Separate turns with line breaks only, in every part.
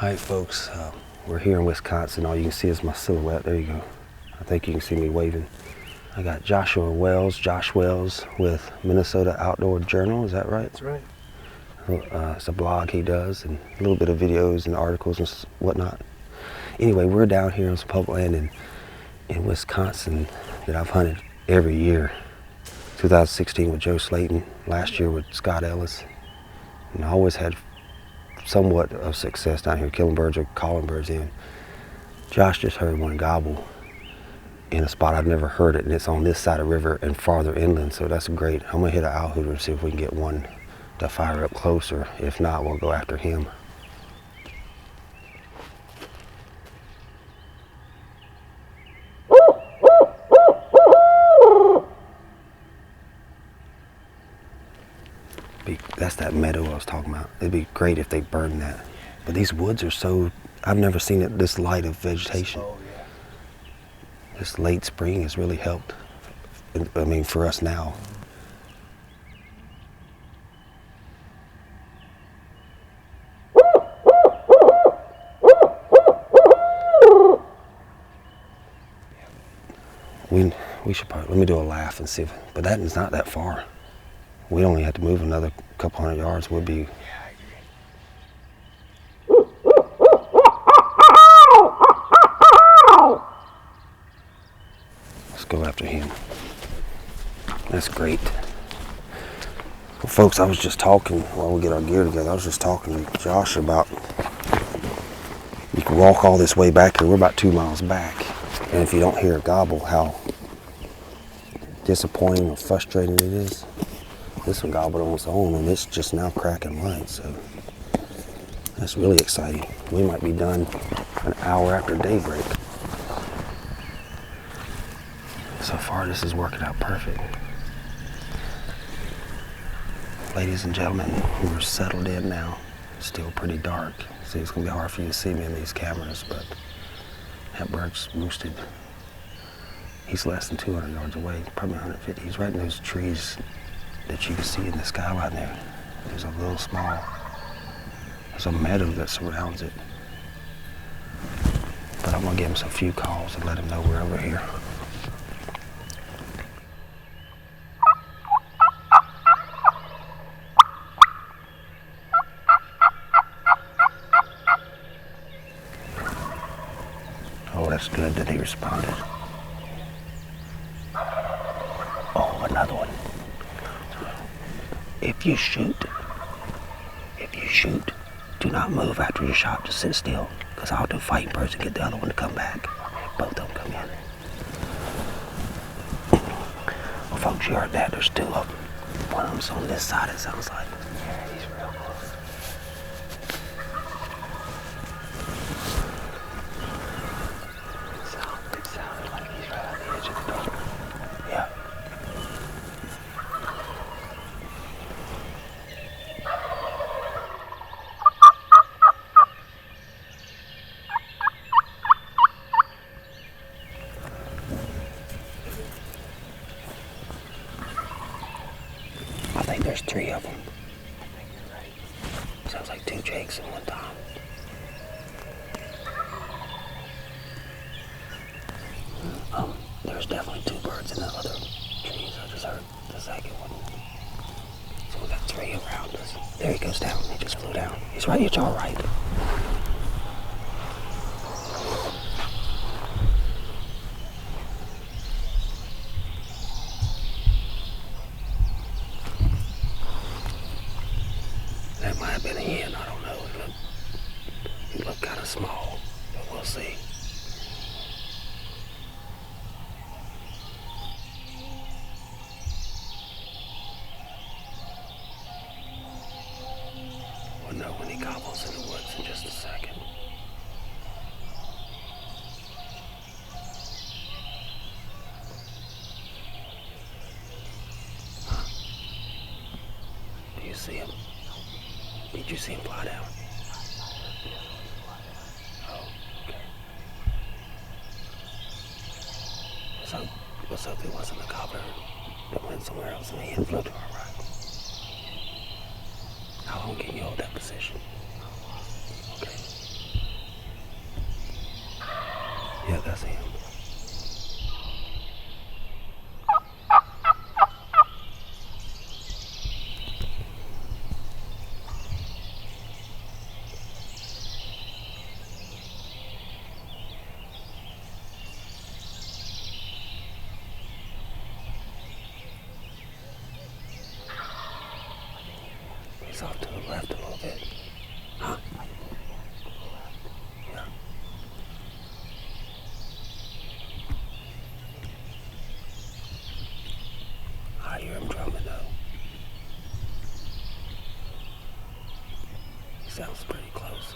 Alright folks, we're here in Wisconsin. All you can see is my silhouette. There you go. I think you can see me waving. I got Josh Wells with Minnesota Outdoor Journal, is that right?
That's right.
It's a blog he does and a little bit of videos and articles and whatnot. Anyway, we're down here on some public land in Wisconsin that I've hunted every year. 2016 with Joe Slayton, last year with Scott Ellis. And I always had somewhat of success down here, killing birds or calling birds in. Josh just heard one gobble in a spot I've never heard it, and it's on this side of the river and farther inland, so that's great. I'm gonna hit an owl hooter and see if we can get one to fire up closer. If not, we'll go after him. That's that meadow I was talking about. It'd be great if they burned that. But these woods are so, I've never seen it this light of vegetation.
Oh, yeah.
This late spring has really helped. I mean, for us now. We should probably, let me do a laugh and see if, but that is not that far. We only have to move another couple hundred yards. We'll be. Let's go after him. That's great. Well, folks, I was just talking while we get our gear together. I was just talking to Josh about you can walk all this way back here. We're about 2 miles back, and if you don't hear a gobble, how disappointing or frustrating it is. This one gobbled on its own, and it's just now cracking light, so that's really exciting. We might be done an hour after daybreak. So far, this is working out perfect. Ladies and gentlemen, we're settled in now. It's still pretty dark. See, it's gonna be hard for you to see me in these cameras, but that bird's roosted. He's less than 200 yards away, probably 150. He's right in those trees that you can see in the skyline there. There's a little small, there's a meadow that surrounds it. But I'm gonna give him some few calls and let him know we're over here. Oh, that's good that he responded. Oh, another one. If you shoot, do not move after your shot. Just sit still, because I'll do fighting birds and get the other one to come back. Both of them come in. Well, folks, you heard that. There's two of them. One of them's on this side, it sounds like. Yeah, he's real close. It sounded like he's right on the edge of the door. Yeah. I think there's three of them. I think you're right. Sounds like two Jakes at one time. There's definitely two birds in the other trees. I just heard the second one. So we got three around us. There he goes down. He just flew down. He's right. It's all right. That might have been a hen, I don't know. It looked kind of small, but we'll see. We'll know when he gobbles in the woods in just a second. Huh? Do you see him? Did you see him fly down? Oh, okay. So, what's up? It wasn't a gobbler that went somewhere else and the hen flew to our right. How long can you hold that position? Okay. He's off to the left a little bit. Huh? Yeah. I hear him drumming though. He sounds pretty close.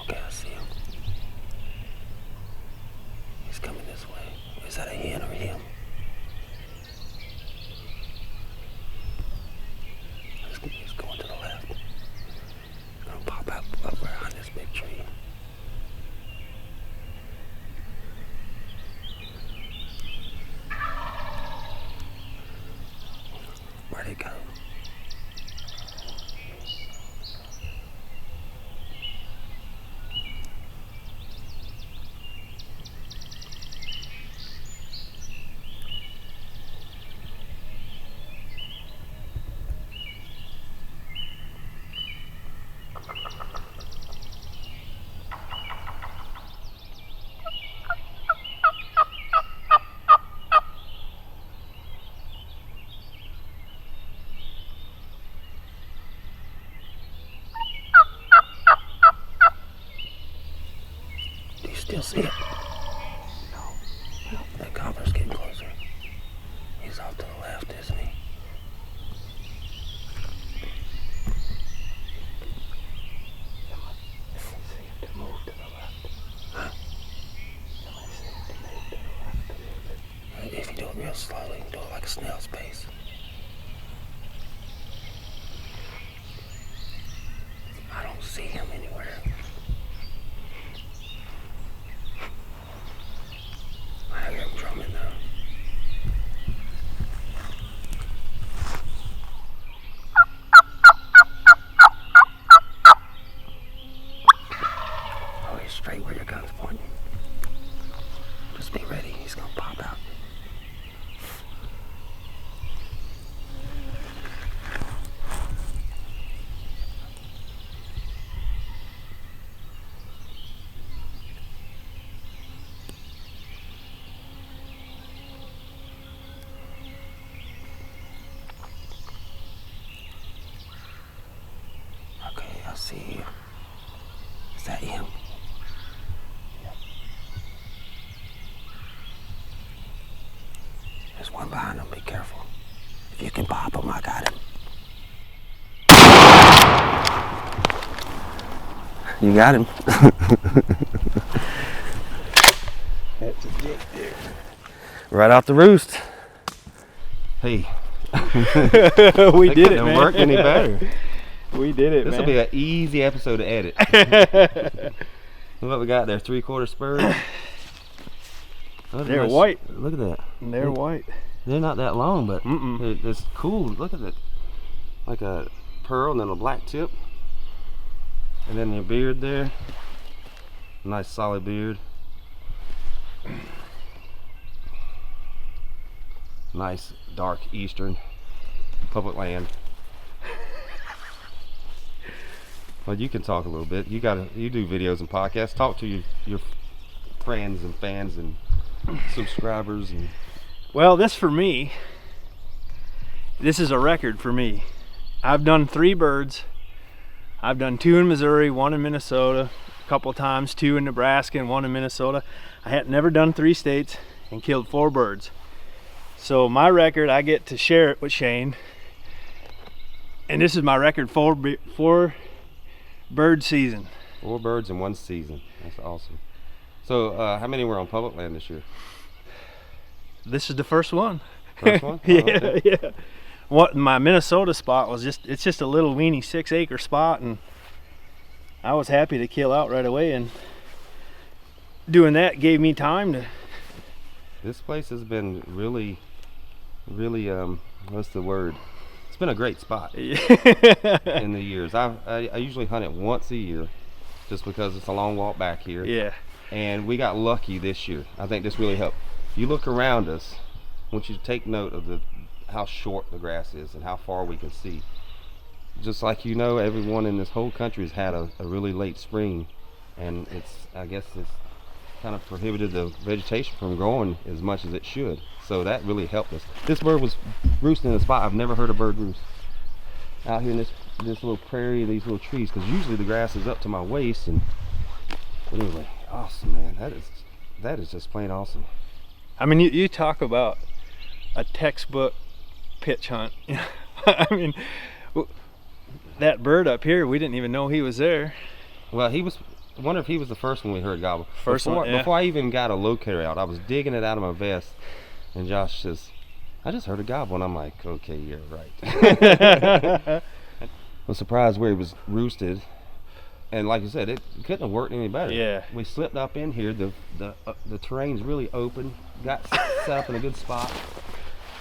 Okay, I see him. He's coming this way. Is that a hen or him? He's going to the left. He's gonna pop out up behind this big tree. Where'd he go? Do you still see it? No. That gobbler's getting closer. He's off to the left, isn't he? See him to move to the left. Huh? See him to move to the left a little bit. If you do it real slowly, do it like a snail's pace. I don't see him anywhere. I hear him drumming though. Oh, he's straight where your gun's pointing. Just be ready, he's gonna pop out. Okay, I see you. Is that him? There's one behind him, be careful. If you can pop him, I got him. You got him. That's a dick there. Right off the roost. Hey.
We did it, man.
Work any better.
We did it,
This will
man.
be an easy episode to edit. What we got there? 3/4 spurs. Oh,
They're
nice.
white.
Look at that.
They're white.
They're not that long, but
Mm-mm.
it's cool. Look at it. Like a pearl and then a black tip. And then your beard there. Nice solid beard. Nice dark eastern public land. Well, you can talk a little bit. You do videos and podcasts. Talk to your friends and fans and subscribers and.
Well, this for me, this is a record for me. I've done 3 birds. I've done 2 in Missouri, 1 in Minnesota, a couple times, 2 in Nebraska and 1 in Minnesota. I had never done 3 states and killed 4 birds. So my record, I get to share it with Shane. And this is my record, 4 bird season.
4 birds in 1 season. That's awesome. So, how many were on public land this year?
This is the first one.
First one? Oh,
Yeah,
okay.
yeah. What my Minnesota spot was it's just a little weeny 6-acre spot, and I was happy to kill out right away, and doing that gave me time to.
This place has been really, what's the word? It's been a great spot in the years. I usually hunt it once a year, just because it's a long walk back here.
Yeah.
And we got lucky this year. I think this really helped. You look around us, I want you to take note of how short the grass is and how far we can see. Just like everyone in this whole country has had a really late spring, and I guess it's kind of prohibited the vegetation from growing as much as it should. So that really helped us. This bird was roosting in a spot I've never heard a bird roost. Out here in this little prairie, these little trees, because usually the grass is up to my waist. But anyway, awesome, man. That is just plain awesome.
I mean, you talk about a textbook pitch hunt. I mean, that bird up here, we didn't even know he was there.
Well, I wonder if he was the first one we heard gobble.
One, yeah.
Before I even got a locator out, I was digging it out of my vest, and Josh says, I just heard a gobble, and I'm like, okay, you're right. I was surprised where he was roosted, and like you said, it couldn't have worked any better.
Yeah.
We slipped up in here, the terrain's really open, got set up in a good spot.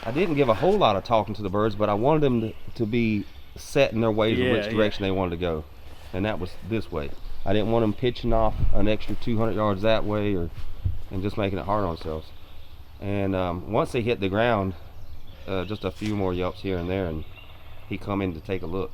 I didn't give a whole lot of talking to the birds, but I wanted them to be set in their ways of which direction they wanted to go, and that was this way. I didn't want them pitching off an extra 200 yards that way and just making it hard on themselves. And once they hit the ground, just a few more yelps here and there, and he come in to take a look.